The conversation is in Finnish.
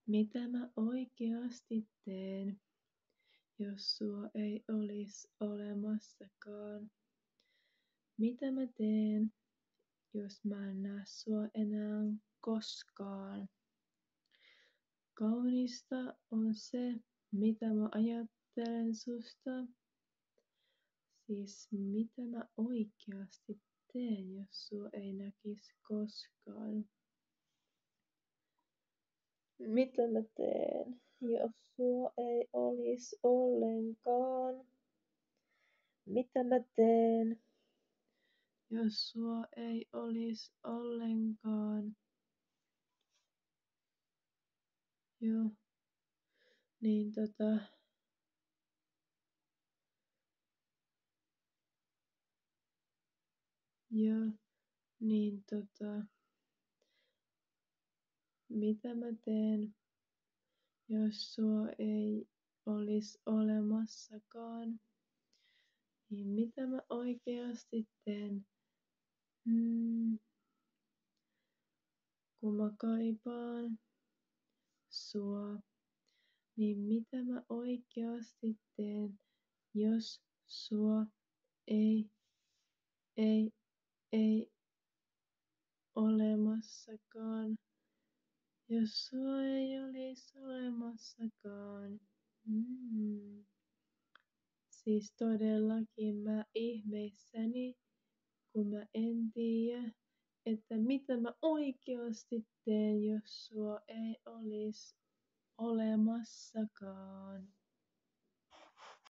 Mitä mä oikeasti teen, jos sua ei olis olemassakaan? Mitä mä teen, jos mä en näe sua enää koskaan? Kaunista on se, mitä mä ajattelen susta. Siis mitä mä oikeasti teen, jos sua ei näkis koskaan? Mitä mä teen, jos sua ei olis ollenkaan? Mitä mä teen, jos sua ei olis ollenkaan? Joo, niin joo, niin mitä mä teen, jos sua ei olis olemassakaan? Niin mitä mä oikeasti teen? Kun mä kaipaan sua, niin mitä mä oikeasti teen, jos sua ei, ei olemassakaan? Jos sua ei olis olemassakaan. Siis todellakin mä ihmeissäni, kun mä en tiedä, että mitä mä oikeasti teen, jos sua ei olis olemassakaan.